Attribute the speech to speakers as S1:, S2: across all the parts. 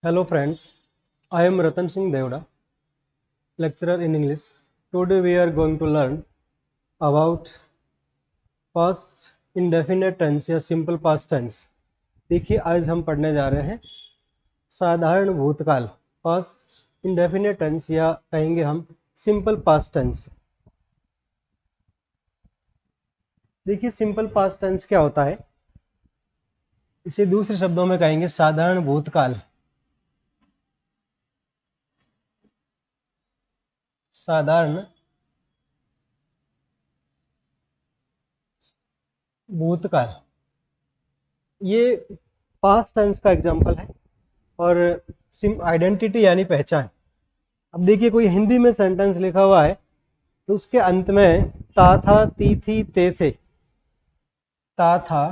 S1: Hello friends, I am Ratan Singh Devda, lecturer in English. Today we are going to learn about past indefinite tense या simple past tense. देखिए आज हम पढ़ने जा रहे हैं साधारण भूतकाल past indefinite tense या कहेंगे हम simple past tense. देखिए simple past tense क्या होता है, इसे दूसरे शब्दों में कहेंगे साधारण भूतकाल. साधारण भूतकाल ये पास्ट टेंस का एग्जाम्पल है और सिम आइडेंटिटी यानी पहचान. अब देखिए कोई हिंदी में सेंटेंस लिखा हुआ है तो उसके अंत में ता था ती थी ते थे, ता था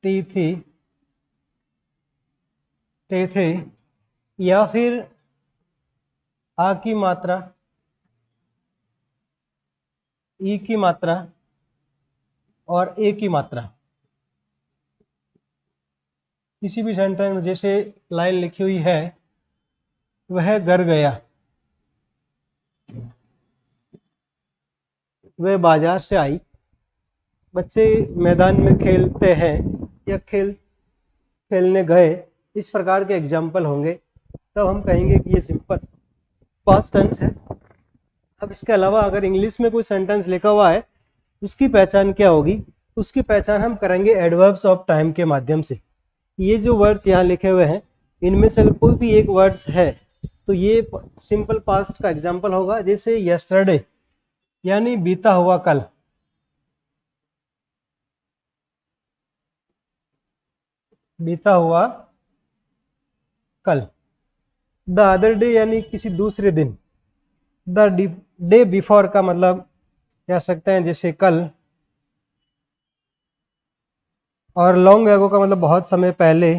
S1: ती थी ते थे, या फिर आ की मात्रा ई की मात्रा और ए की मात्रा. किसी भी सेंटेंस में जैसे लाइन लिखी हुई है वह घर गया, वह बाजार से आई, बच्चे मैदान में खेलते हैं या खेलने गए, इस प्रकार के एग्जाम्पल होंगे तब हम कहेंगे कि ये सिंपल पास्ट टेंस है. अब इसके अलावा अगर इंग्लिश में कोई सेंटेंस लिखा हुआ है उसकी पहचान क्या होगी, तो उसकी पहचान हम करेंगे एडवर्ब्स ऑफ टाइम के माध्यम से. ये जो वर्ड्स यहाँ लिखे हुए हैं इनमें से अगर कोई भी एक वर्ड्स है तो ये सिंपल पास्ट का एग्जाम्पल होगा. जैसे यस्टरडे यानी बीता हुआ कल, बीता हुआ कल. द अदर डे यानी किसी दूसरे दिन, द डे बिफोर का मतलब कह सकते हैं जैसे कल, और लॉन्ग एगो का मतलब बहुत समय पहले.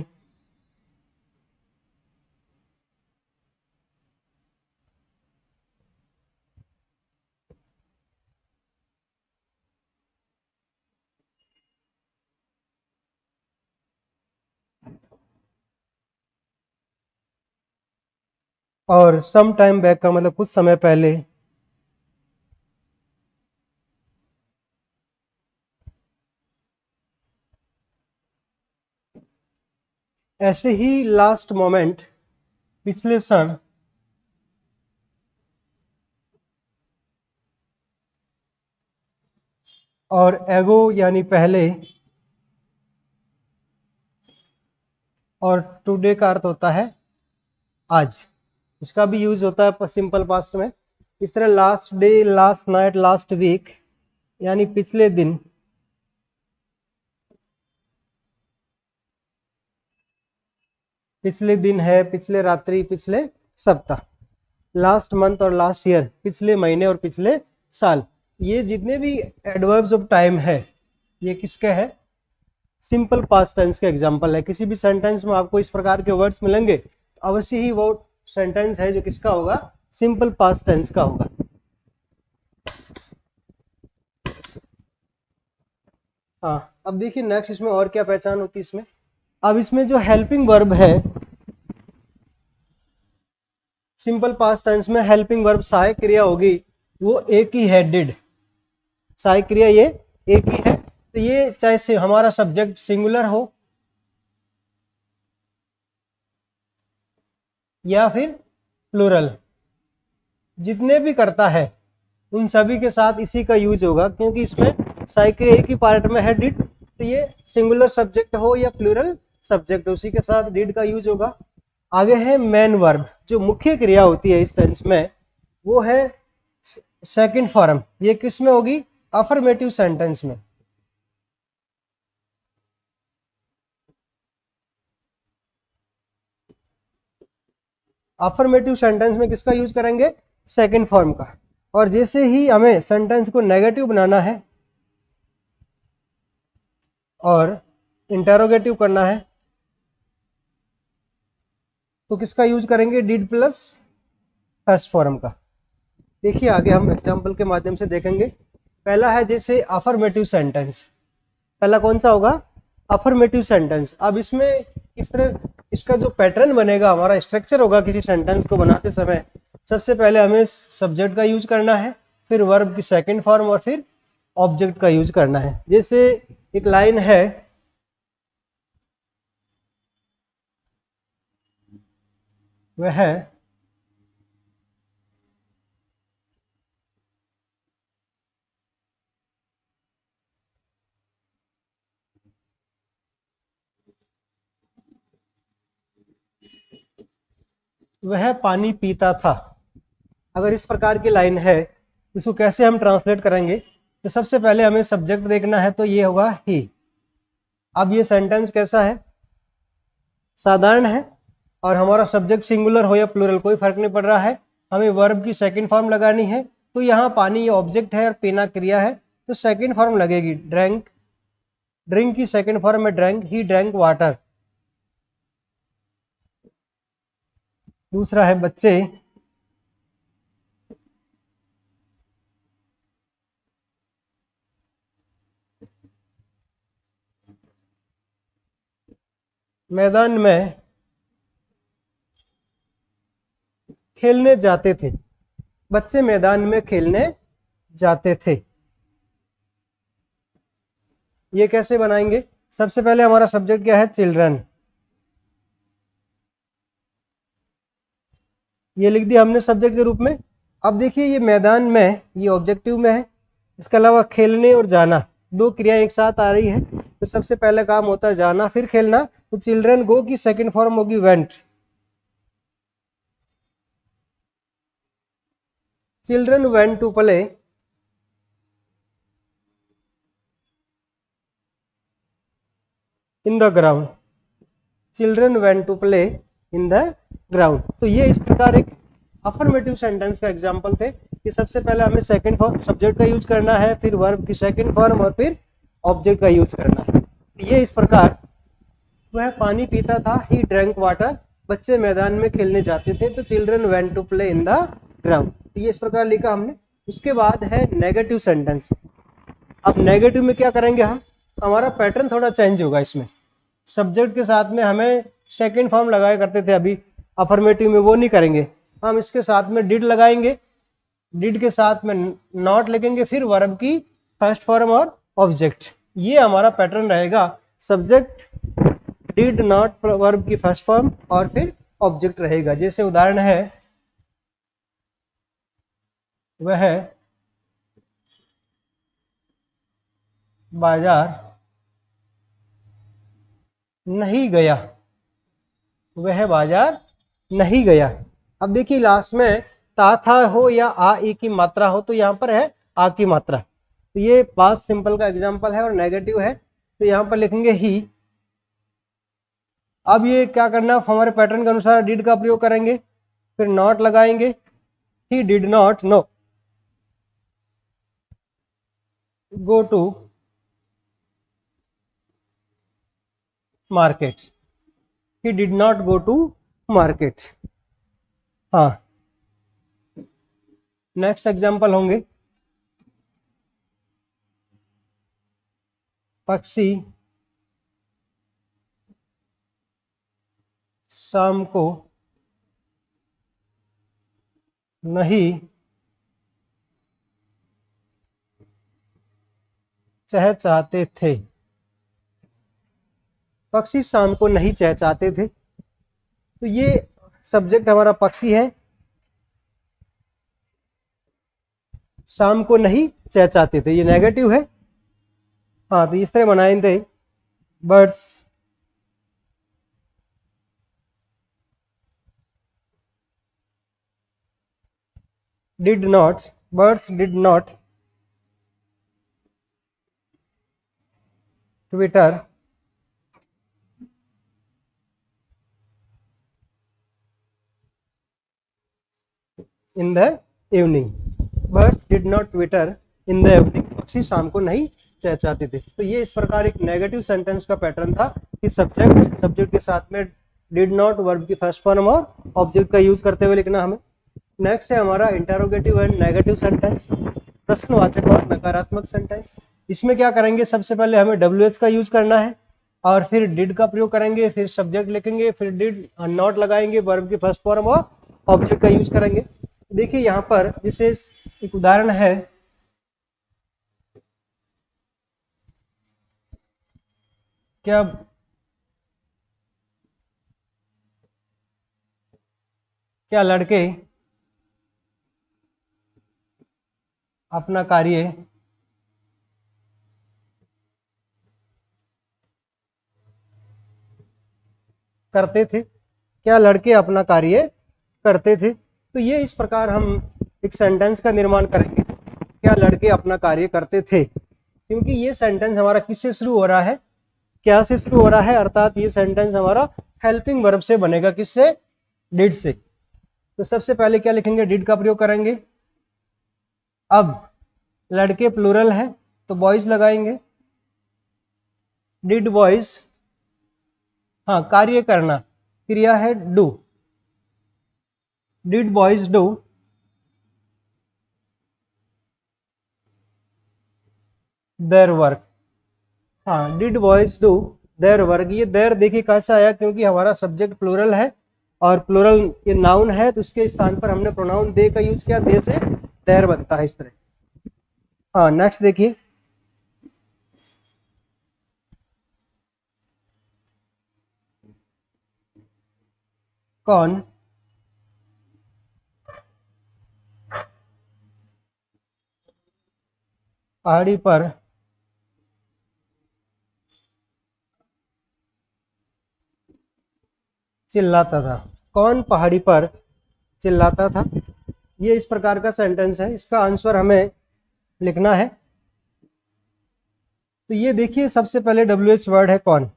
S1: और सम टाइम बैक का मतलब कुछ समय पहले. ऐसे ही लास्ट मोमेंट पिछले क्षण, और एगो यानी पहले, और टुडे का अर्थ होता है आज. इसका भी यूज होता है सिंपल पास्ट में. इस तरह last day, last night, last week यानी पिछले दिन, पिछले दिन है, पिछले रात्रि, पिछले सप्ताह. लास्ट मंथ और लास्ट ईयर पिछले महीने और पिछले साल. ये जितने भी एडवर्ब्स ऑफ टाइम है ये किसके है, सिंपल पास्ट टेंस के एग्जांपल है. किसी भी सेंटेंस में आपको इस प्रकार के वर्ड्स मिलेंगे तो अवश्य ही वो सेंटेंस है जो किसका होगा, सिंपल पास्ट टेंस का होगा. हाँ, अब देखिए नेक्स्ट इसमें और क्या पहचान होती है इसमें. अब इसमें जो हेल्पिंग वर्ब है सिंपल पास्ट टेंस में, हेल्पिंग वर्ब सहायक क्रिया होगी, वो एक ही है, डिड. सहायक क्रिया ये एक ही है. तो ये चाहे से हमारा सब्जेक्ट सिंगुलर हो या फिर प्लूरल, जितने भी करता है उन सभी के साथ इसी का यूज होगा, क्योंकि इसमें सहायक क्रिया एक ही पार्ट में है, डिड. तो ये सिंगुलर सब्जेक्ट हो या प्लूरल सब्जेक्ट, उसी के साथ डिड का यूज होगा. आगे है मेन वर्ब, जो मुख्य क्रिया होती है इस टेंस में, वो है सेकंड फॉर्म. ये किस में होगी, अफर्मेटिव सेंटेंस में. अफर्मेटिव सेंटेंस में किसका यूज करेंगे, सेकंड फॉर्म का. और जैसे ही हमें सेंटेंस को नेगेटिव बनाना है और इंटेरोगेटिव करना है तो किसका यूज करेंगे, डिड प्लस फर्स्ट फॉर्म का. देखिए आगे हम एग्जाम्पल के माध्यम से देखेंगे. पहला है जैसे अफर्मेटिव सेंटेंस. पहला कौन सा होगा, अफर्मेटिव सेंटेंस। अब इसमें किस तरह इसका जो पैटर्न बनेगा, हमारा स्ट्रक्चर होगा किसी सेंटेंस को बनाते समय, सबसे पहले हमें सब्जेक्ट का यूज करना है, फिर वर्ब की सेकंड फॉर्म और फिर ऑब्जेक्ट का यूज करना है। जैसे एक लाइन है, वह वह पानी पीता था। अगर इस प्रकार की लाइन है, इसको कैसे हम ट्रांसलेट करेंगे, तो सबसे पहले हमें सब्जेक्ट देखना है, तो ये होगा ही। अब ये सेंटेंस कैसा है, साधारण है, और हमारा सब्जेक्ट सिंगुलर हो या प्लूरल कोई फर्क नहीं पड़ रहा है। हमें वर्ब की सेकंड फॉर्म लगानी है, तो यहाँ पानी ये ऑब्जेक्ट है और पीना क्रिया है, तो सेकंड फॉर्म लगेगी ड्रैंक। ड्रिंक की सेकंड फॉर्म में ड्रैंक, ही ड्रैंक वाटर। दूसरा है बच्चे मैदान में खेलने जाते थे। बच्चे मैदान में खेलने जाते थे, ये कैसे बनाएंगे, सबसे पहले हमारा सब्जेक्ट क्या है, चिल्ड्रन। ये लिख दिया हमने सब्जेक्ट के रूप में। अब देखिए ये मैदान में, ये ऑब्जेक्टिव में है, इसके अलावा खेलने और जाना, दो क्रिया एक साथ आ रही है, तो सबसे पहले काम होता है जाना फिर खेलना, तो चिल्ड्रन गो की सेकंड फॉर्म होगी went. Children went to play in the ground. Children went to play in the ground. तो ये इस प्रकार एक अफर्मेटिव सेंटेंस का एग्जांपल थे कि सबसे पहले हमें सेकंड फॉर्म सब्जेक्ट का यूज करना है, फिर वर्ब की सेकंड फॉर्म और फिर ऑब्जेक्ट का यूज करना है। ये इस प्रकार, वह पानी पीता था, ही ड्रैंक वाटर। बच्चे मैदान में खेलने जाते थे, तो children went to play in the ground. ये इस प्रकार लिखा हमने। उसके बाद है नेगेटिव सेंटेंस। अब नेगेटिव में क्या करेंगे हम, हमारा पैटर्न थोड़ा चेंज होगा। इसमें सब्जेक्ट के साथ में हमें सेकंड फॉर्म लगाया करते थे, अभी अफर्मेटिव में वो नहीं करेंगे। हम इसके साथ में डिड लगाएंगे, डिड के साथ में नॉट लिखेंगे, फिर वर्ब की फर्स्ट फॉर्म और ऑब्जेक्ट। ये हमारा पैटर्न रहेगा, सब्जेक्ट डिड नॉट वर्ब की फर्स्ट फॉर्म और फिर ऑब्जेक्ट रहेगा। जैसे उदाहरण है, वह बाजार नहीं गया। वह बाजार नहीं गया। अब देखिए लास्ट में ता था हो या आ ई की मात्रा हो, तो यहाँ पर है आ की मात्रा। तो ये पास्ट सिंपल का एग्जांपल है और नेगेटिव है, तो यहाँ पर लिखेंगे ही। अब ये क्या करना, हमारे पैटर्न के अनुसार डिड का प्रयोग करेंगे, फिर नॉट लगाएंगे, he did not no go to market. He did not go to market. हाँ, नेक्स्ट एग्जांपल होंगे, पक्षी शाम को नहीं चहचहाते थे। पक्षी शाम को नहीं चहचहाते थे, तो ये सब्जेक्ट हमारा पक्षी है, शाम को नहीं चहचहाते थे, ये नेगेटिव है। हाँ, तो इस तरह बनाए थे, birds did not, birds did not twitter in the evening। birds did not twitter in the evening। पक्षी शाम को नहीं चहचहाते थे। तो ये इस प्रकार एक नेगेटिव सेंटेंस का पैटर्न था कि सब्जेक्ट के साथ में डिड नॉट वर्ब की फर्स्ट फॉर्म और ऑब्जेक्ट का यूज करते हुए लिखना हमें। नेक्स्ट है हमारा इंटरोगेटिव एंड नेगेटिव सेंटेंस, प्रश्नवाचक और नकारात्मक सेंटेंस। इसमें क्या करेंगे, सबसे पहले हमें WH का यूज करना है और फिर डिड का प्रयोग करेंगे, फिर सब्जेक्ट लिखेंगे, फिर डिड नॉट लगाएंगे, वर्ब की फर्स्ट फॉर्म और ऑब्जेक्ट का यूज करेंगे। देखिए यहाँ पर विशेष एक उदाहरण है, क्या क्या लड़के अपना कार्य करते थे, क्या लड़के अपना कार्य करते थे। तो ये इस प्रकार हम एक सेंटेंस का निर्माण करेंगे, क्या लड़के अपना कार्य करते थे, क्योंकि ये सेंटेंस हमारा किससे शुरू हो रहा है, क्या से शुरू हो रहा है, अर्थात ये सेंटेंस हमारा हेल्पिंग वर्ब से बनेगा, किससे, डिड से। तो सबसे पहले क्या लिखेंगे, डिड का प्रयोग करेंगे। अब लड़के प्लूरल है तो बॉयज लगाएंगे, डिड बॉयज, हाँ कार्य करना, क्रिया है do, did boys do their work, हाँ did boys do their work. ये देयर देखिए कैसा आया, क्योंकि हमारा सब्जेक्ट प्लूरल है और प्लूरल ये नाउन है, तो उसके स्थान पर हमने प्रोनाउन दे का यूज किया, दे से देयर बनता है इस तरह। हाँ नेक्स्ट देखिए, कौन पहाड़ी पर चिल्लाता था, कौन पहाड़ी पर चिल्लाता था। ये इस प्रकार का सेंटेंस है, इसका आंसर हमें लिखना है। तो ये देखिए सबसे पहले WH वर्ड है कौन,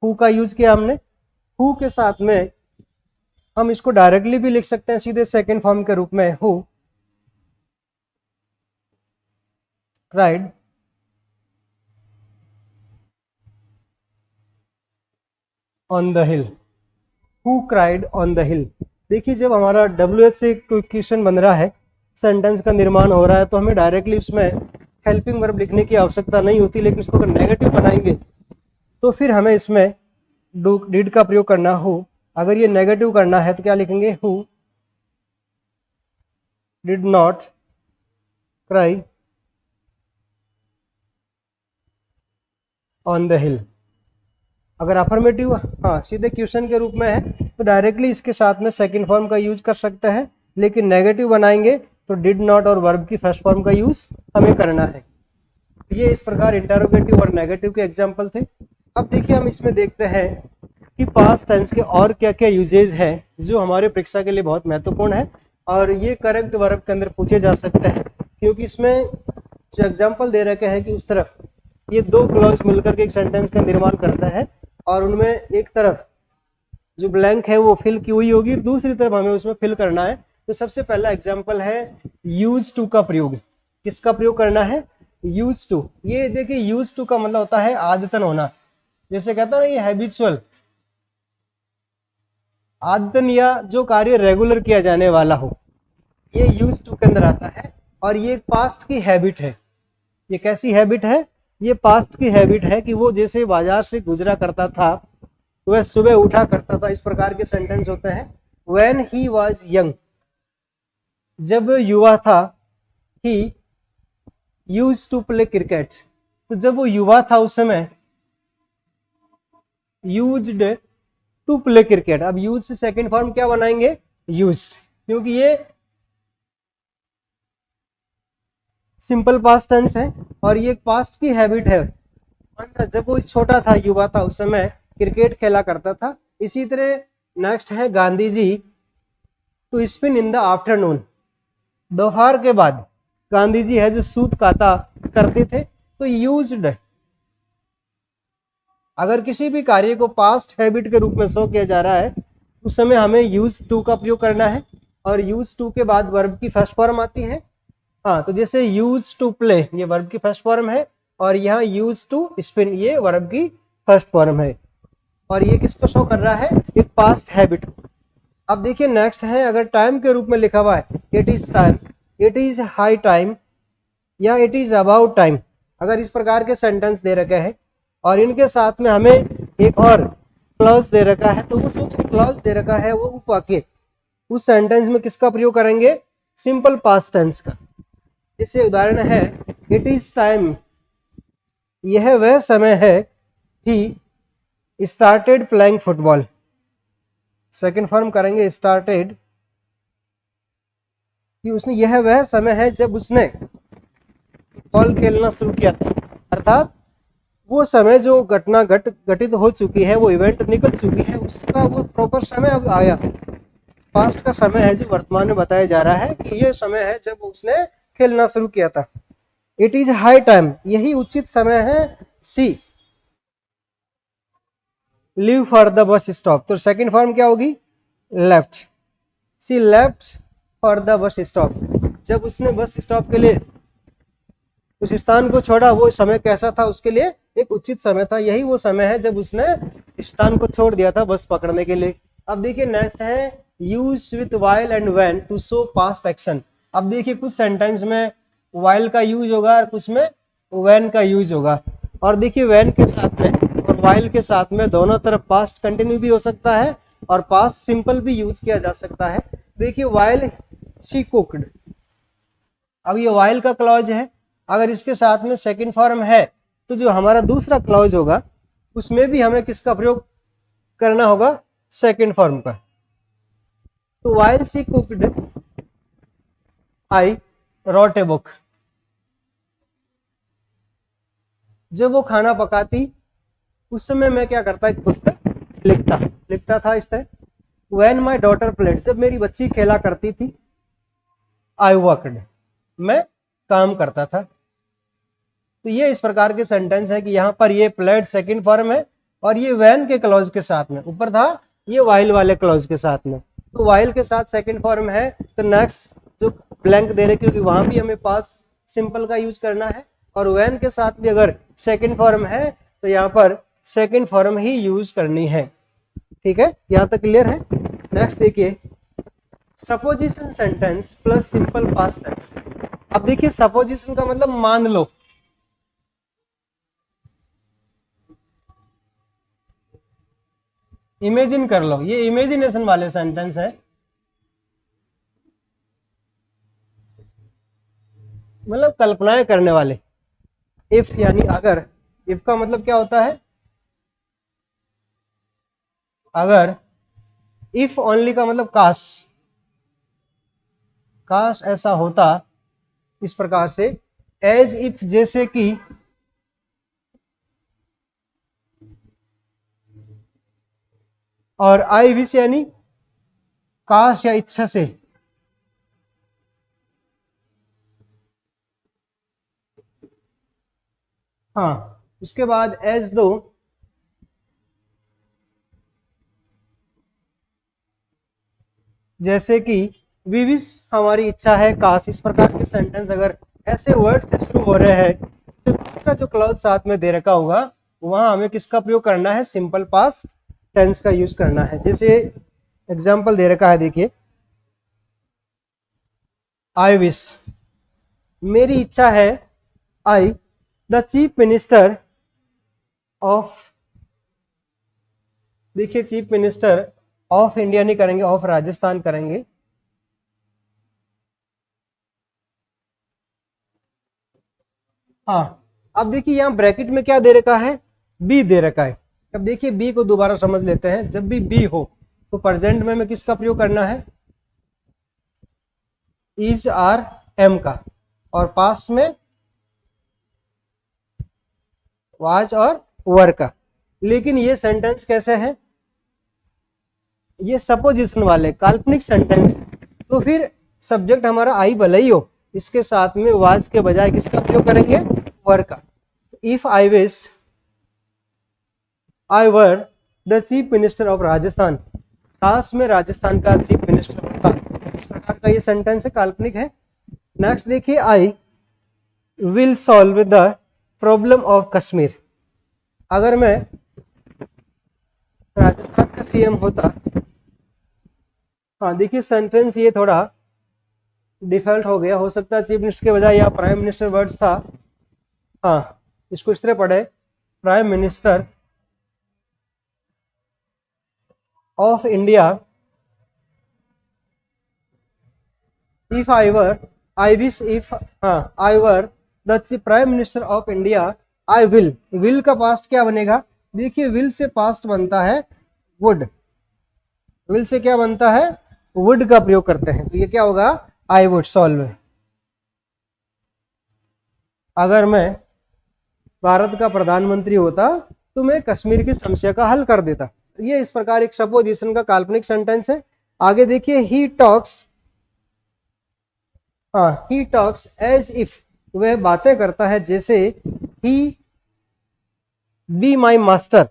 S1: हु का यूज किया हमने, हु के साथ में हम इसको डायरेक्टली भी लिख सकते हैं सीधे सेकंड फॉर्म के रूप में, who cried on the hill, who cried on the हिल। देखिए जब हमारा WH से कोई क्वेश्चन बन रहा है, सेंटेंस का निर्माण हो रहा है, तो हमें डायरेक्टली उसमें हेल्पिंग वर्ब लिखने की आवश्यकता नहीं होती, लेकिन इसको अगर नेगेटिव बनाएंगे तो फिर हमें इसमें डू डिड का प्रयोग करना, हु। अगर ये नेगेटिव करना है तो क्या लिखेंगे, who did not cry on the हिल। अगर अफर्मेटिव हाँ सीधे क्वेश्चन के रूप में है तो डायरेक्टली इसके साथ में सेकंड फॉर्म का यूज कर सकते हैं, लेकिन नेगेटिव बनाएंगे तो डिड नॉट और वर्ब की फर्स्ट फॉर्म का यूज हमें करना है। ये इस प्रकार इंटरोगेटिव और नेगेटिव के एग्जाम्पल थे। अब देखिए हम इसमें देखते हैं कि पास्ट टेंस के और क्या क्या यूजेज हैं जो हमारे परीक्षा के लिए बहुत महत्वपूर्ण है, और ये करेक्ट वर्ब के अंदर पूछे जा सकते हैं, क्योंकि इसमें जो एग्जाम्पल दे रखे हैं कि उस तरफ ये दो क्लॉज मिलकर के एक सेंटेंस का निर्माण करता है, और उनमें एक तरफ जो ब्लैंक है वो फिल की हुई होगी, दूसरी तरफ हमें उसमें फिल करना है। तो सबसे पहला एग्जाम्पल है यूज टू का प्रयोग। किसका प्रयोग करना है, यूज टू। ये देखिए यूज टू का मतलब होता है आदतन होना, जैसे कहता है ना ये हैबिचुअल, आदतन या जो कार्य रेगुलर किया जाने वाला हो, ये यूज टू के अंदर आता है। और ये पास्ट की हैबिट है। ये कैसी हैबिट है, ये पास्ट की हैबिट है कि वो जैसे बाजार से गुजरा करता था, वह सुबह उठा करता था, इस प्रकार के सेंटेंस होते हैं। व्हेन ही वाज यंग, जब युवा था, he used to play cricket, तो जब वो युवा था उस समय यूज्ड टू प्ले क्रिकेट। अब यूज से सेकंड फॉर्म क्या बनाएंगे, यूज्ड, क्योंकि ये सिंपल पास्ट टेंस है और ये पास्ट की हैबिट है। जब वो छोटा था, युवा था, उस समय क्रिकेट खेला करता था। इसी तरह नेक्स्ट है Gandhi ji to spin in the afternoon, दोपहर के बाद गांधी जी है जो सूत काता करते थे, तो यूज्ड। अगर किसी भी कार्य को पास्ट हैबिट के रूप में शो किया जा रहा है उस समय हमें यूज टू का प्रयोग करना है, और यूज टू के बाद वर्ब की फर्स्ट फॉर्म आती है। हाँ तो जैसे यूज टू प्ले ये वर्ब की फर्स्ट फॉर्म है, और यहाँ यूज टू स्पिन ये वर्ब की फर्स्ट फॉर्म है, और ये किसको शो कर रहा है, एक पास्ट हैबिट। अब देखिए नेक्स्ट है, अगर टाइम के रूप में लिखा हुआ है it is time, it is high time या इट इज अबाउट टाइम, अगर इस प्रकार के सेंटेंस दे रखे हैं और इनके साथ में हमें एक और क्लॉज दे रखा है, तो उस क्लॉज दे रखा है वो उपवाक्य उस सेंटेंस में किसका प्रयोग करेंगे? सिंपल पास्ट टेंस का। जैसे उदाहरण है इट इज टाइम, यह वह समय है, he started playing football. Second form करेंगे स्टार्टेड, कि उसने, यह वह समय है जब उसने बॉल खेलना शुरू किया था, अर्थात वो समय जो घटना घटित हो चुकी है, वो इवेंट निकल चुकी है, उसका वो प्रॉपर समय अब आया। पास्ट का समय है जो वर्तमान में बताया जा रहा है कि ये समय है जब उसने खेलना शुरू किया था। इट इज हाई टाइम, यही उचित समय है, she leave for the bus stop. तो सेकंड फॉर्म क्या होगी? Left, she left for the bus stop. जब उसने बस स्टॉप के लिए उस स्थान को छोड़ा, वो समय कैसा था? उसके लिए एक उचित समय था, यही वो समय है जब उसने स्थान को छोड़ दिया था बस पकड़ने के लिए। अब देखिए नेक्स्ट है use with while and when to show past action. अब देखिए कुछ सेंटेंस में वाइल का यूज होगा और कुछ में व्हेन का यूज होगा, और देखिए व्हेन के साथ में और वाइल के साथ में दोनों तरफ पास्ट कंटिन्यू भी हो सकता है और पास्ट सिंपल भी यूज किया जा सकता है। देखिए वाइल शी कुक्ड, अब ये वाइल का क्लॉज है, अगर इसके साथ में सेकंड फॉर्म है तो जो हमारा दूसरा क्लॉज होगा उसमें भी हमें किसका प्रयोग करना होगा? सेकंड फॉर्म का। तो while she cooked I wrote a book, जब वो खाना पकाती उस समय मैं क्या करता? एक पुस्तक लिखता था इस तरह। व्हेन माई डॉटर प्लेड, जब मेरी बच्ची खेला करती थी, आई वर्कड, मैं काम करता था। तो ये इस प्रकार के सेंटेंस है कि यहाँ पर ये प्लेड सेकंड फॉर्म है और ये व्हेन के क्लॉज के साथ में, ऊपर था ये वाइल वाले क्लॉज के साथ में, तो वाइल के साथ सेकंड फॉर्म है। तो नेक्स्ट जो ब्लैंक दे रहे, क्योंकि वहां भी हमें पास्ट सिंपल का यूज करना है और व्हेन के साथ भी अगर सेकंड फॉर्म है तो यहाँ पर सेकंड फॉर्म ही यूज करनी है। ठीक है, यहाँ तक क्लियर है? नेक्स्ट देखिए supposition sentence plus simple past tense. अब देखिए सपोजिशन का मतलब मान लो, इमेजिन कर लो, ये इमेजिनेशन वाले सेंटेंस है, मतलब कल्पनाएं करने वाले। इफ यानी अगर, इफ का मतलब क्या होता है? अगर। इफ ओनली का मतलब काश, काश ऐसा होता, इस प्रकार से। एज इफ जैसे कि, और आई विश यानी काश या इच्छा से। हाँ, उसके बाद एज दो, जैसे कि वी विश हमारी इच्छा है, काश, इस प्रकार के सेंटेंस अगर ऐसे वर्ड से शुरू हो रहे हैं तो दूसरा जो क्लॉज साथ में दे रखा होगा वहां हमें किसका प्रयोग करना है? सिंपल पास्ट टेंस का यूज करना है। जैसे एग्जाम्पल दे रखा है, देखिए आई विश, मेरी इच्छा है, I the chief minister of, देखिए चीफ मिनिस्टर ऑफ इंडिया नहीं करेंगे, ऑफ राजस्थान करेंगे। हाँ, अब देखिए यहाँ ब्रैकेट में क्या दे रखा है? बी दे रखा है। अब देखिए बी को दोबारा समझ लेते हैं। जब भी बी हो तो प्रेजेंट में हमें किसका प्रयोग करना है? इज आर एम का, और पास्ट में वाज और वर का। लेकिन ये सेंटेंस कैसे है? ये सपोजिशन वाले काल्पनिक सेंटेंस, तो फिर सब्जेक्ट हमारा आई भले ही हो, इसके साथ में वाज के बजाय किसका प्रयोग करेंगे? वर का। If I wish I were the chief minister of Rajasthan, काश में राजस्थान का चीफ मिनिस्टर होता। इस प्रकार का ये सेंटेंस है, काल्पनिक है। नेक्स्ट देखिए I will solve the problem of Kashmir, अगर मैं राजस्थान का सीएम होता। हाँ देखिए सेंटेंस ये थोड़ा डिफॉल्ट हो गया, हो सकता है चीफ मिनिस्टर के बजाय या प्राइम मिनिस्टर वर्ड्स था। हाँ, इसको इस तरह पढ़े, prime minister of India, if I were, I wish if I were the prime minister of India, I will का पास्ट क्या बनेगा? देखिए will से पास्ट बनता है would, will से क्या बनता है? would का प्रयोग करते हैं, तो ये क्या होगा? I would solve। अगर मैं भारत का प्रधानमंत्री होता तो मैं कश्मीर की समस्या का हल कर देता। ये इस प्रकार एक सपोजिशन का काल्पनिक सेंटेंस है। आगे देखिए, ही टॉक्स एज इफ, वह बातें करता है जैसे, ही बी माई मास्टर,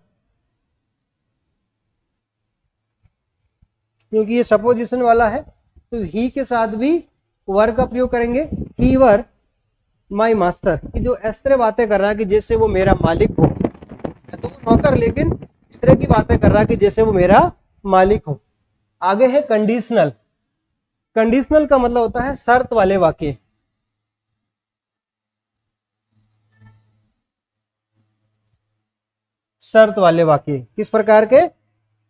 S1: क्योंकि ये सपोजिशन वाला है तो ही के साथ भी वर का प्रयोग करेंगे, ही वर माई मास्टर, कि जो इस तरह बातें कर रहा है कि जैसे वो मेरा मालिक हो, तो वो नौकर, लेकिन इस तरह की बातें कर रहा है कि जैसे वो मेरा मालिक हो। आगे है कंडीशनल। कंडीशनल का मतलब होता है शर्त वाले वाक्य। शर्त वाले वाक्य किस प्रकार के?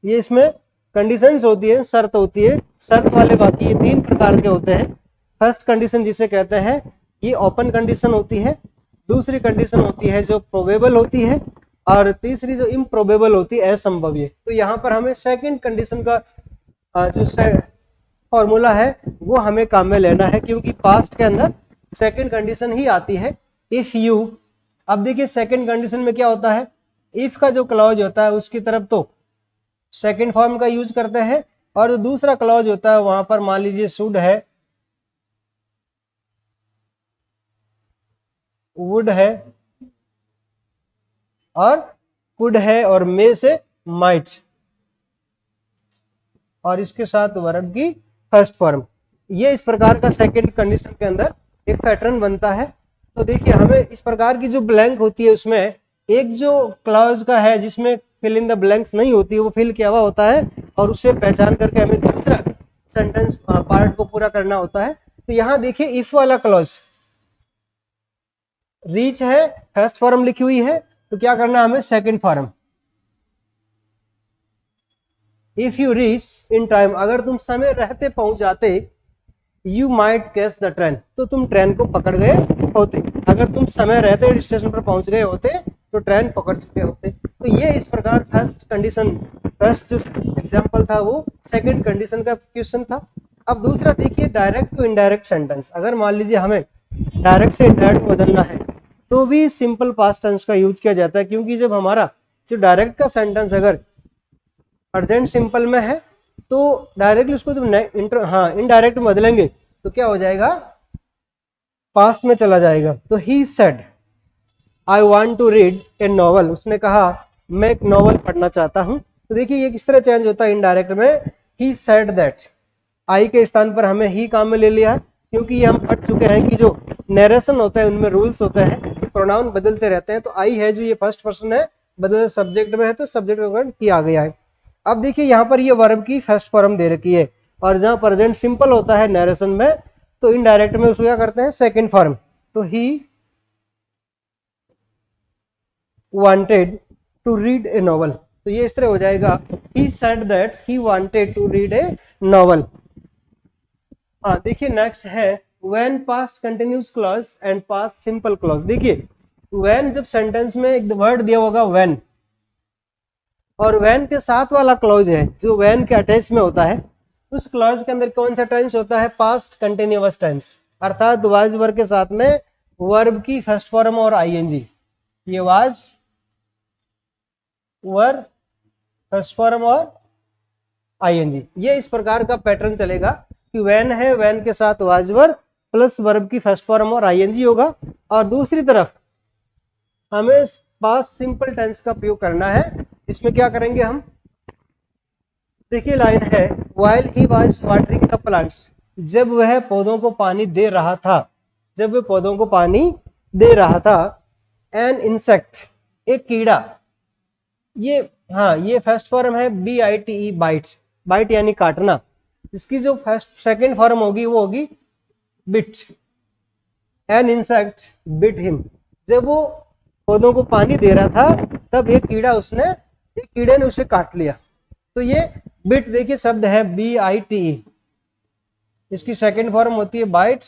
S1: ये इसमें कंडीशंस होती है, शर्त होती है। शर्त वाले वाक्य ये 3 प्रकार के होते हैं। फर्स्ट कंडीशन जिसे कहते हैं ये ओपन कंडीशन होती है, दूसरी कंडीशन होती है जो प्रोबेबल होती है, और तीसरी जो इम्प्रोबेबल होती है, असंभव्य। तो यहाँ पर हमें सेकंड कंडीशन का जो फॉर्मूला है वो हमें काम में लेना है, क्योंकि पास्ट के अंदर सेकंड कंडीशन ही आती है, इफ यू। अब देखिए सेकंड कंडीशन में क्या होता है, इफ का जो क्लॉज होता है उसकी तरफ तो सेकंड फॉर्म का यूज करते हैं, और जो दूसरा क्लॉज होता है वहां पर मान लीजिए शुड है, वुड है, और कुड है, और मे से माइट, और इसके साथ वर्ब की फर्स्ट फॉर्म। ये इस प्रकार का सेकंड कंडीशन के अंदर एक पैटर्न बनता है। तो देखिए हमें इस प्रकार की जो ब्लैंक होती है उसमें एक जो क्लॉज का है जिसमें फिल इन द ब्लैंक्स नहीं होती है वो फिल किया हुआ होता है, और उससे पहचान करके हमें दूसरा सेंटेंस पार्ट को पूरा करना होता है। तो यहाँ देखिए इफ वाला क्लॉज, रीच है, फर्स्ट फॉर्म लिखी हुई है, तो क्या करना है हमें? Second form. If you reach in time, अगर तुम समय रहते पहुंच जाते, you might catch the train, तो तुम ट्रेन को पकड़ गए होते। अगर तुम समय रहते स्टेशन पर पहुंच गए होते तो ट्रेन पकड़ चुके होते। तो ये इस प्रकार फर्स्ट कंडीशन, फर्स्ट जो एग्जांपल था वो सेकंड कंडीशन का क्वेश्चन था। अब दूसरा देखिए, डायरेक्ट टू इनडायरेक्ट सेंटेंस। अगर मान लीजिए हमें डायरेक्ट से इनडायरेक्ट बदलना है तो भी सिंपल पास्ट टेंस का यूज किया जाता है, क्योंकि जब हमारा जो डायरेक्ट का सेंटेंस अगर प्रेजेंट सिंपल में है तो डायरेक्टली उसको जब इनडायरेक्ट में बदलेंगे तो क्या हो जाएगा? पास्ट में चला जाएगा। तो he said I want to read a novel, उसने कहा मैं एक नॉवल पढ़ना चाहता हूं। तो देखिए ये किस तरह चेंज होता है इनडायरेक्ट में, ही सेड दैट, आई के स्थान पर हमें ही काम में ले लिया, क्योंकि ये हम पढ़ चुके हैं कि जो नरेशन होता है उनमें रूल्स होते हैं, प्रोनाउन बदलते रहते हैं। तो आई है जो ये फर्स्ट पर्सन है, बदल सब्जेक्ट में है तो सब्जेक्ट में ही आ गया है। अब देखिए यहाँ पर ये वर्ब की फर्स्ट फॉर्म दे रखी है, और जहां प्रेजेंट सिंपल होता है नरेशन में तो इनडायरेक्ट में उसको क्या करते हैं? Second form. तो he wanted to read a novel, तो ये इस तरह हो जाएगा, he said that he wanted to read a novel. हाँ देखिए नेक्स्ट है when past continuous clause and past simple clause. देखिए व्हेन जब सेंटेंस में एक वर्ड दिया होगा व्हेन, और व्हेन के साथ वाला क्लॉज है जो व्हेन के अटैच में होता है, उस क्लॉज के अंदर कौन सा टेंस होता है? पास्ट कंटिन्यूअस टेंस, अर्थात वाज वर्ब के साथ में वर्ब की फर्स्ट फॉर्म और आईएनजी। ये वाज वर्ब फर्स्ट फॉर्म और आईएनजी, ये इस प्रकार का पैटर्न चलेगा कि व्हेन है, व्हेन के साथ वाज वर्ब प्लस वर्ब की फर्स्ट फॉर्म और आईएनजी होगा, और दूसरी तरफ हमें पास्ट सिंपल टेंस का प्रयोग करना है। इसमें क्या करेंगे हम? देखिए लाइन है, while he was watering the plants, जब वह पौधों को पानी दे रहा था, जब वह पौधों को पानी दे रहा था, an insect, एक कीड़ा, ये ये फर्स्ट फॉर्म है BITE, बाइट, बाइट यानी काटना। इसकी जो फर्स्ट सेकंड फॉर्म होगी वो होगी bit, an insect bit him. जब वो पौधों को पानी दे रहा था तब एक कीड़े ने उसे काट लिया। तो ये बिट देखिए शब्द है BITE, इसकी सेकंड फॉर्म होती है बाइट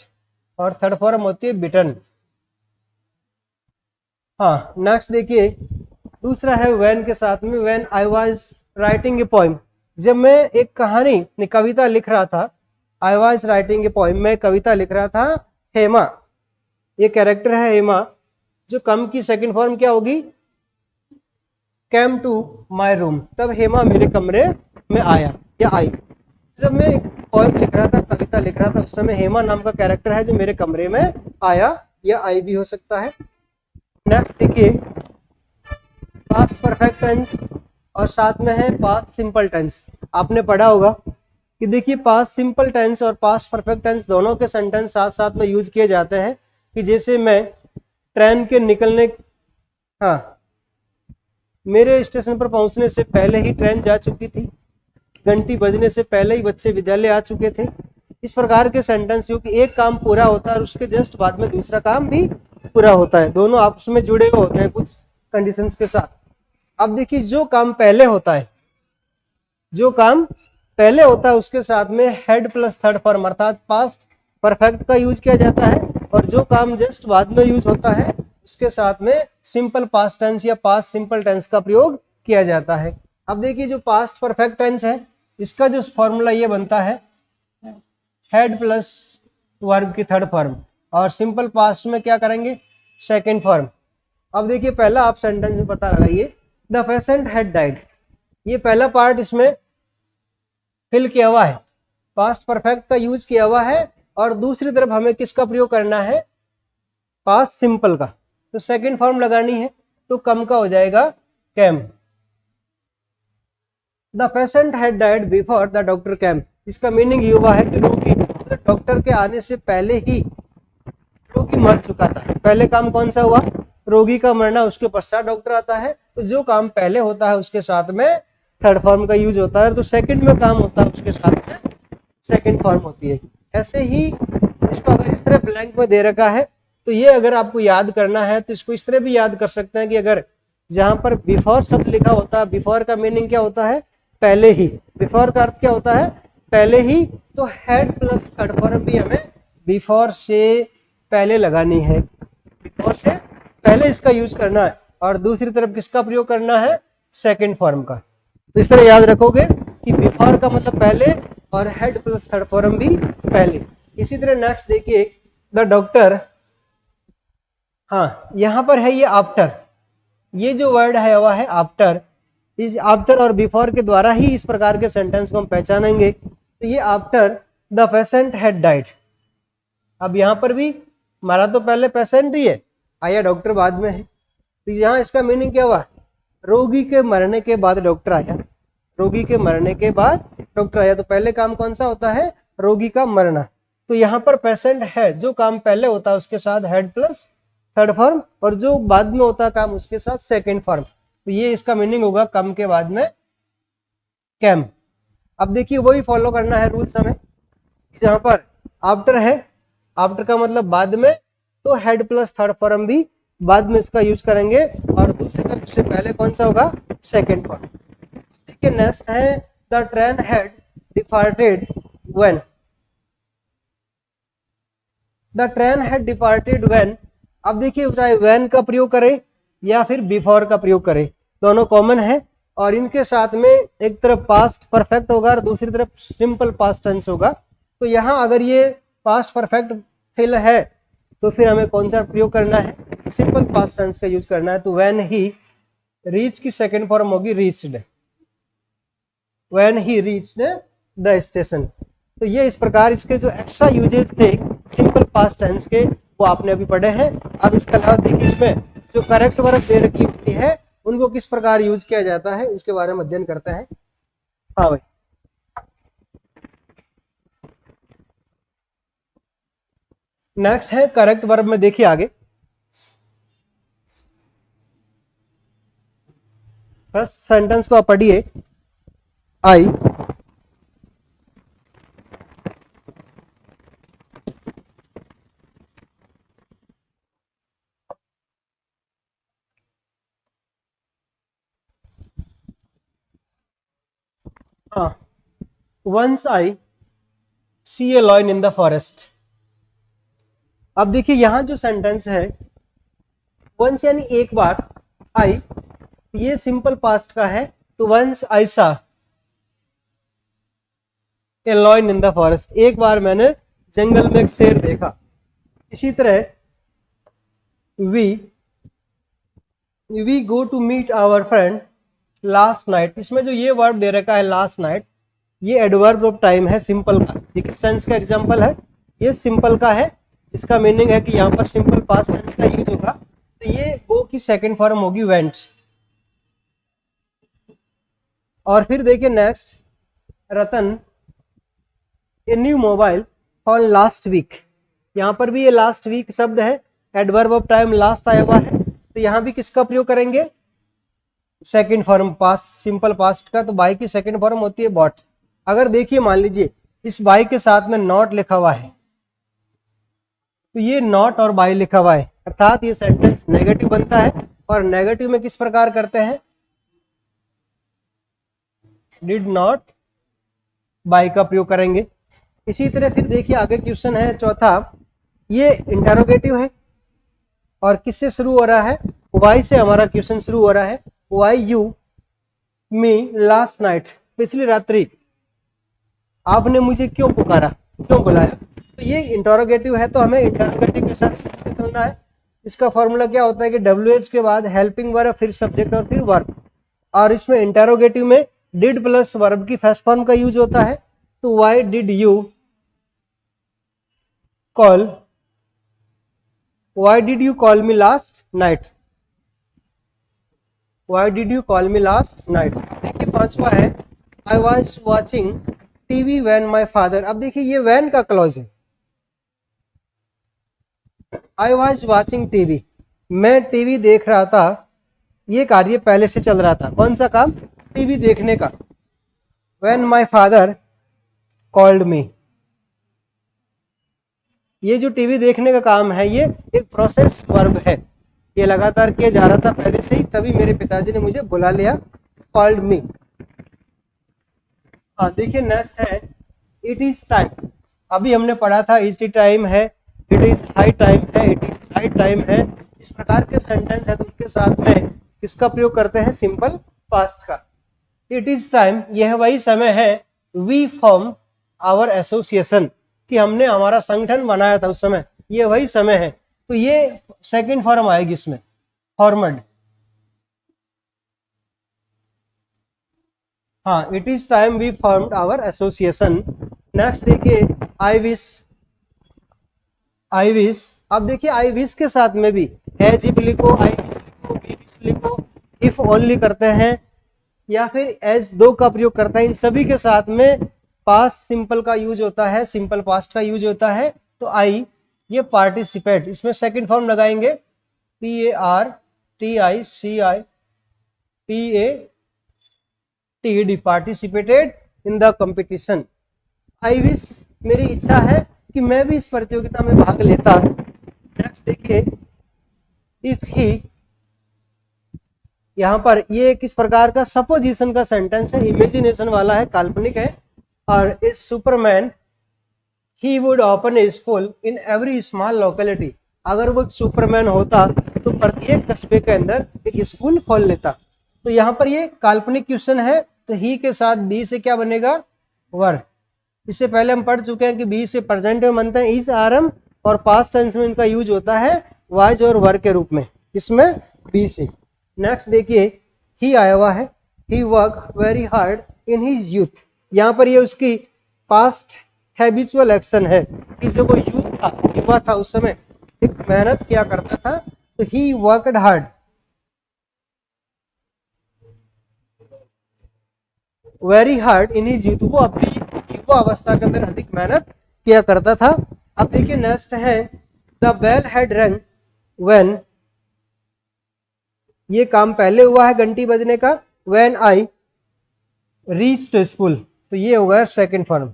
S1: और थर्ड फॉर्म होती है बिटन। हाँ, नेक्स्ट देखिए दूसरा है व्हेन के साथ में, when I was writing a poem. जब मैं एक कविता लिख रहा था, I was writing a poem, मैं कविता लिख रहा था। हेमा, ये कैरेक्टर है हेमा, जो कम की सेकंड फॉर्म क्या होगी, कैम टू माई रूम, तब हेमा मेरे कमरे में आया या आई। जब मैं एक पोएम लिख रहा था, कविता लिख रहा था, उस समय हेमा नाम का कैरेक्टर है जो मेरे कमरे में आया या आई भी हो सकता है। नेक्स्ट देखिए पास्ट परफेक्ट टेंस और साथ में है पास्ट सिंपल टेंस। आपने पढ़ा होगा कि देखिए पास्ट सिंपल टेंस और पास्ट परफेक्ट टेंस दोनों के सेंटेंस साथ साथ में यूज किए जाते हैं। कि जैसे मैं ट्रेन के निकलने, हाँ, मेरे स्टेशन पर पहुंचने से पहले ही ट्रेन जा चुकी थी, घंटी बजने से पहले ही बच्चे विद्यालय आ चुके थे। इस प्रकार के सेंटेंस जो कि एक काम पूरा होता है और उसके जस्ट बाद में दूसरा काम भी पूरा होता है, दोनों आपस में जुड़े हुए होते हैं कुछ कंडीशंस के साथ। अब देखिए जो काम पहले होता है, जो काम पहले होता है उसके साथ में हेड प्लस थर्ड फॉर्म अर्थात पास्ट परफेक्ट का यूज किया जाता है, और जो काम जस्ट बाद में यूज होता है उसके साथ में सिंपल पास्ट टेंस या पास्ट सिंपल टेंस का प्रयोग किया जाता है। अब देखिए जो पास्ट परफेक्ट टेंस है, इसका जो फॉर्मूला ये बनता है हेड प्लस वर्ब की थर्ड फॉर्म, और सिंपल पास्ट में क्या करेंगे, सेकेंड फॉर्म। अब देखिए पहला आप सेंटेंस में पता लगाइए, द पेशेंट हैड डाइड। ये पहला पार्ट इसमें फिल किया हुआ है, पास्ट परफेक्ट का यूज किया हुआ है, और दूसरी तरफ हमें किसका प्रयोग करना है, पास्ट सिंपल का। तो सेकंड फॉर्म लगानी है तो कम का हो जाएगा came. The patient had died before the doctor came. इसका मीनिंग ये हुआ है कि रोगी डॉक्टर के आने से पहले ही रोगी मर चुका था। पहले काम कौन सा हुआ, रोगी का मरना, उसके पश्चात डॉक्टर आता है। तो जो काम पहले होता है उसके साथ में थर्ड फॉर्म का यूज होता है, तो सेकंड में काम होता है उसके साथ में सेकंड फॉर्म होती है। ऐसे ही इसको अगर इस तरह ब्लैंक में दे रखा है तो ये अगर आपको याद करना है तो इसको इस तरह भी याद कर सकते हैं कि अगर जहां पर बिफोर शब्द लिखा होता है, बिफोर का मीनिंग क्या होता है, पहले ही। बिफोर का अर्थ क्या होता है, पहले ही। तो हेड प्लस थर्ड फॉर्म भी हमें बिफोर से पहले लगानी है, बिफोर से पहले इसका यूज करना है, और दूसरी तरफ किसका प्रयोग करना है, सेकंड फॉर्म का। तो इस तरह याद रखोगे कि बिफोर का मतलब पहले और हेड प्लस थर्ड फॉर्म भी पहले। इसी तरह नेक्स्ट देखिए द डॉक्टर, हाँ यहां पर है ये आफ्टर, ये जो वर्ड है वह है आफ्टर। इस आफ्टर और बिफोर के द्वारा ही इस प्रकार के सेंटेंस को हम पहचानेंगे। तो ये after the patient had died. अब यहां पर भी हमारा तो पहले पेशेंट ही है, आया डॉक्टर बाद में है। तो यहाँ इसका मीनिंग क्या हुआ, रोगी के मरने के बाद डॉक्टर आया, रोगी के मरने के बाद डॉक्टर आया। तो पहले काम कौन सा होता है, रोगी का मरना। तो यहाँ पर पेशेंट है, जो काम पहले होता है उसके साथ हेड प्लस थर्ड फॉर्म, और जो बाद में होता है काम उसके साथ सेकंड फॉर्म। तो ये इसका मीनिंग होगा कम के बाद में कैम। अब देखिए वही फॉलो करना है रूल्स हमें, जहां पर आफ्टर है, आफ्टर का मतलब बाद में, तो हेड प्लस थर्ड फॉर्म भी बाद में इसका यूज करेंगे, और दूसरी तरफ से पहले कौन सा होगा, सेकंड फॉर्म। देखिए नेक्स्ट है the train had departed when. The train had departed when. अब देखिए चाहे व्हेन का प्रयोग करें या फिर बिफोर का प्रयोग करें, दोनों कॉमन है, और इनके साथ में एक तरफ पास्ट परफेक्ट होगा और दूसरी तरफ सिंपल पास्ट टेंस होगा। तो यहाँ अगर ये पास्ट परफेक्ट फिल है तो फिर हमें कौन सा प्रयोग करना है, सिंपल पास्ट टेंस का यूज करना है। तो व्हेन ही रीच की सेकंड फॉर्म होगी reached, when he reached the station. तो ये इस प्रकार इसके जो एक्स्ट्रा यूजेस थे सिंपल पास्ट टेंस के वो आपने अभी पढ़े हैं। अब इसके अलावा देखिए इसमें जो करेक्ट वर्ब दे रखी होती है उनको किस प्रकार यूज किया जाता है इसके बारे में अध्ययन करते हैं। हाँ भाई, नेक्स्ट है करेक्ट वर्ब में, देखिए आगे फर्स्ट सेंटेंस को आप पढ़िए, I once I see a lion in the forest. अब देखिए यहां जो सेंटेंस है, वंस यानी एक बार, आई ये सिंपल पास्ट का है, तो वंस आई सा ए लॉयन इन द फॉरेस्ट, एक बार मैंने जंगल में एक शेर देखा। इसी तरह we go to meet our friend last night, इसमें जो ये वर्ब दे रखा है लास्ट नाइट, ये एडवर्ब ऑफ टाइम है सिंपल का। ये किस टेंस का एग्जांपल है? ये सिंपल का है, जिसका मीनिंग है कि यहाँ पर सिंपल पास्ट टेंस का यूज होगा। तो ये गो की सेकंड फॉर्म होगी वेंट। और फिर देखिए next, Ratan a new mobile for last week, यहाँ पर भी ये लास्ट वीक शब्द है, एडवर्ब ऑफ टाइम लास्ट आया हुआ है, तो यहाँ भी किसका प्रयोग करेंगे? Second form past, simple past का। तो बाई की सेकंड फॉर्म होती है बॉट। अगर देखिए मान लीजिए इस बाई के साथ में नॉट लिखा हुआ है, तो ये नॉट और बाई लिखा हुआ है, अर्थात ये सेंटेंस नेगेटिव बनता है। और नेगेटिव में किस प्रकार करते हैं? डिड नॉट, बाई का प्रयोग करेंगे। इसी तरह फिर देखिए आगे क्वेश्चन है चौथा, ये इंटरोगेटिव है और किससे शुरू हो रहा है? वाई से हमारा क्वेश्चन शुरू हो रहा है। Why you me last night, पिछली रात्रि आपने मुझे क्यों पुकारा, क्यों बुलाया? तो ये इंटरोगेटिव है, तो हमें इंटरोगेटिव के साथ संस्कृत होना है। इसका फॉर्मूला क्या होता है कि WH के बाद हेल्पिंग वर्ब, फिर सब्जेक्ट और फिर वर्ब। और इसमें इंटरोगेटिव में डिड प्लस वर्ब की फर्स्ट फॉर्म का यूज होता है। तो why did you call, why did you call me last night, why did you call me last night. देखिए पांचवा है, I was watching TV when my father. अब देखिए ये व्हेन का क्लॉज है। आई वॉज वॉचिंग टीवी, मैं TV देख रहा था, ये कार्य पहले से चल रहा था। कौन सा काम? टीवी देखने का। When my father called me, ये जो टीवी देखने का काम है ये एक प्रोसेस वर्ब है, ये लगातार किया जा रहा था पहले से ही, तभी मेरे पिताजी ने मुझे बुला लिया, कॉल्ड मी। हाँ देखिए नेक्स्ट है, इट इज टाइम। अभी हमने पढ़ा था इज द टाइम है, इट इज हाई टाइम है, इट इज राइट टाइम है। इस प्रकार के सेंटेंस है तो उनके साथ में किसका प्रयोग करते हैं? सिंपल पास्ट का। इट इज टाइम, यह वही समय है, वी फॉर्म आवर एसोसिएशन, कि हमने हमारा संगठन बनाया था उस समय, ये वही समय है। तो ये सेकंड फॉर्म आएगी इसमें, फॉर्मड। हाँ, it is time we formed our association. Next देखिए, आई विश, आई विश। अब देखिए आई विश के साथ में भी एज इफ लिखो, आई विश लिखो, वी विश लिखो, इफ ओनली करते हैं, या फिर एज दो का प्रयोग करता है। इन सभी के साथ में पास्ट सिंपल का यूज होता है, सिंपल पास्ट का यूज होता है। तो आई, ये पार्टिसिपेट, इसमें सेकंड फॉर्म लगाएंगे, PARTICIPED, participated in the competition. I wish, मेरी इच्छा है कि मैं भी इस प्रतियोगिता में भाग लेता। नेक्स्ट देखिए, इफ ही, यहाँ पर ये किस प्रकार का सपोजिशन का सेंटेंस है, इमेजिनेशन वाला है, काल्पनिक है। और इस Superman he would open A school in every small locality, अगर वो सुपरमैन होता तो प्रत्येक कस्बे के अंदर एक स्कूल खोल लेता। तो यहाँ पर ये काल्पनिक क्वेश्चन है, तो ही के साथ बी से क्या बनेगा? वर। इससे पहले हम पढ़ चुके हैं कि बी से प्रेजेंट में बनता है इज आरम, और पास्ट टेंस में इनका यूज होता है वाज और वर के रूप में, इसमें बी से। नेक्स्ट देखिए, ही आया हुआ है, he work very hard in his youth. यहाँ पर ये उसकी पास्ट हैबिचुअल एक्शन है कि जब वो यूथ था, युवा था, उस समय एक मेहनत किया करता था। तो he worked hard, very hard in his youth, वो अपनी युवा अवस्था के अंदर अधिक मेहनत किया करता था। अब देखिए नेक्स्ट है, the bell had rung when, ये काम पहले हुआ है घंटी बजने का, when I reach to school, तो ये होगा सेकंड फॉर्म।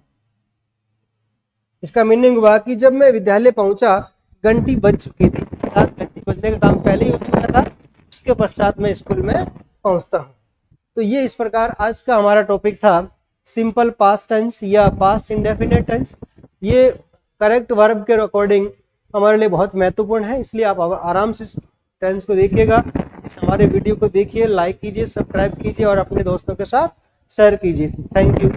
S1: इसका मीनिंग हुआ कि जब मैं विद्यालय पहुंचा घंटी बज चुकी थी, अर्थात घंटी बजने का काम पहले ही हो चुका था, उसके पश्चात मैं स्कूल में पहुंचता हूं। तो ये इस प्रकार आज का हमारा टॉपिक था सिंपल पास्ट टेंस या पास्ट इंडेफिनिट टेंस, ये करेक्ट वर्ब के अकॉर्डिंग हमारे लिए बहुत महत्वपूर्ण है। इसलिए आप आराम से टेंस को देखिएगा, इस हमारे वीडियो को देखिए, लाइक कीजिए, सब्सक्राइब कीजिए और अपने दोस्तों के साथ शेयर कीजिए। Thank you.